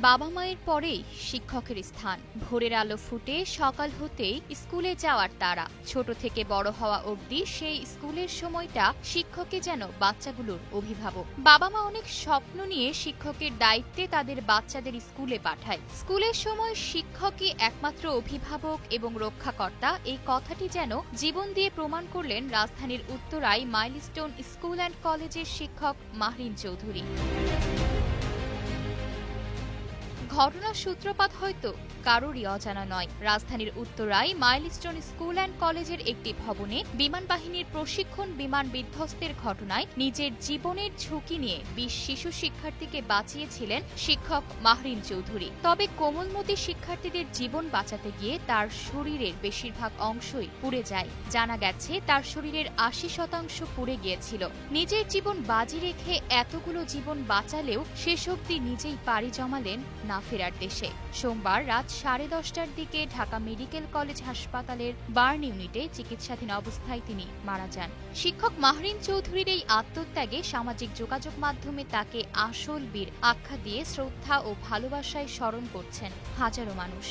বাবা মায়ের পরেই শিক্ষকের স্থান। ভোরের আলো ফুটে সকাল হতেই স্কুলে যাওয়ার তাড়া। ছোট থেকে বড় হওয়া অবধি সেই স্কুলের সময়টা শিক্ষকই যেন বাচ্চাগুলোর অভিভাবক। বাবা মা অনেক স্বপ্ন নিয়ে শিক্ষকের দায়িত্বে তাদের বাচ্চাদের স্কুলে পাঠায়। স্কুলের সময় শিক্ষকই একমাত্র অভিভাবক এবং রক্ষাকর্তা, এই কথাটি যেন জীবন দিয়ে প্রমাণ করলেন রাজধানীর উত্তরায় মাইলস্টোন স্কুল অ্যান্ড কলেজের শিক্ষক মাহরিন চৌধুরী। ঘটনার সূত্রপাত হয়তো কারোরই অজানা নয়। রাজধানীর উত্তরায় মাইলস্টোন স্কুল অ্যান্ড কলেজের একটি ভবনে বিমান বাহিনীর প্রশিক্ষণ বিমান বিধ্বস্তের ঘটনায় নিজের জীবনের ঝুঁকি নিয়ে ২০ শিশু শিক্ষার্থীকে বাঁচিয়েছিলেন শিক্ষক মাহরিন চৌধুরী। তবে কোমলমতি শিক্ষার্থীদের জীবন বাঁচাতে গিয়ে তার শরীরের বেশিরভাগ অংশই পুড়ে যায়। জানা গেছে তার শরীরের ৮০% পুড়ে গিয়েছিল। নিজের জীবন বাজি রেখে এতগুলো জীবন বাঁচালেও শেষ অবধি নিজেই পাড়ি জমালেন না ফেরার দেশে। সোমবার রাত 10:30টার দিকে ঢাকা মেডিকেল কলেজ হাসপাতালের বার্ন ইউনিটে চিকিৎসাধীন অবস্থায় তিনি মারা যান। শিক্ষক মাহরিন চৌধুরীর এই আত্মত্যাগে সামাজিক যোগাযোগ মাধ্যমে তাকে আসল বীর আখ্যা দিয়ে শ্রদ্ধা ও ভালোবাসায় স্মরণ করছেন হাজারো মানুষ।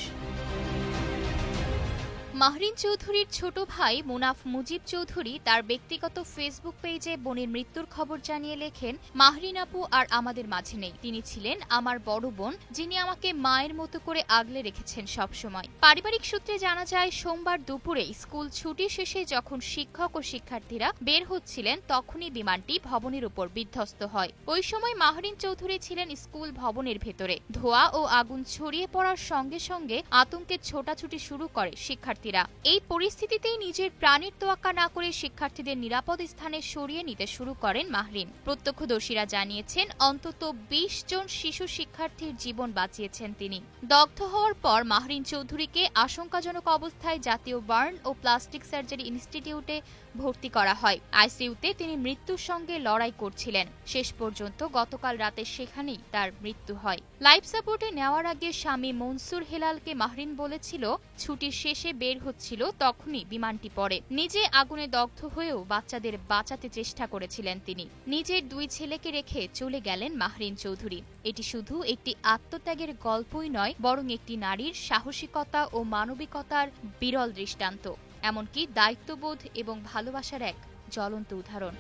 মাহরিন চৌধুরীর ছোট ভাই মুনাফ মুজিব চৌধুরী তার ব্যক্তিগত ফেসবুক পেজে বোনের মৃত্যুর খবর জানিয়ে লেখেন, মাহরিন আপু আর আমাদের মাঝে নেই। তিনি ছিলেন আমার বড় বোন, যিনি আমাকে মায়ের মতো করে আগলে রেখেছেন সবসময়। পারিবারিক সূত্রে জানা যায়, সোমবার দুপুরে স্কুল ছুটি শেষে যখন শিক্ষক ও শিক্ষার্থীরা বের হচ্ছিলেন তখনই বিমানটি ভবনের উপর বিধ্বস্ত হয়। ওই সময় মাহরিন চৌধুরী ছিলেন স্কুল ভবনের ভেতরে। ধোঁয়া ও আগুন ছড়িয়ে পড়ার সঙ্গে সঙ্গে আতঙ্কে ছোটাছুটি শুরু করে শিক্ষার্থীরা। এই পরিস্থিতিতেই নিজের প্রাণের তোয়াক্কা না করে শিক্ষার্থীদের নিরাপদ স্থানে সরিয়ে নিতে শুরু করেন মাহরিন। প্রত্যক্ষদর্শীরা জানিয়েছেন, অন্তত ২০ জন শিশু শিক্ষার্থীর জীবন বাঁচিয়েছেন তিনি। দগ্ধ হওয়ার পর মাহরিন চৌধুরীকে আশঙ্কাজনক অবস্থায় জাতীয় বার্ন ও প্লাস্টিক সার্জারি ইনস্টিটিউটে ভর্তি করা হয়। আইসিইউতে তিনি মৃত্যুর সঙ্গে লড়াই করছিলেন। শেষ পর্যন্ত গতকাল রাতে সেখানেই তার মৃত্যু হয়। লাইফ সাপোর্টে নেওয়ার আগে স্বামী মনসুর হেলালকে মাহরিন বলেছিল, ছুটির শেষে বের হচ্ছিল তখনই বিমানটি পড়ে। নিজে আগুনে দগ্ধ হয়েও বাচ্চাদের বাঁচাতে চেষ্টা করেছিলেন তিনি। নিজের ২ ছেলেকে রেখে চলে গেলেন মাহরিন চৌধুরী। এটি শুধু একটি আত্মত্যাগের গল্পই নয়, বরং একটি নারীর সাহসিকতা ও মানবিকতার বিরল দৃষ্টান্ত, এমনকি দায়িত্ববোধ এবং ভালোবাসার এক জ্বলন্ত উদাহরণ।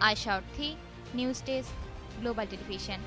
আয়শা অর্থী, নিউজ ডেস্ক, গ্লোবাল টেলিভিশন।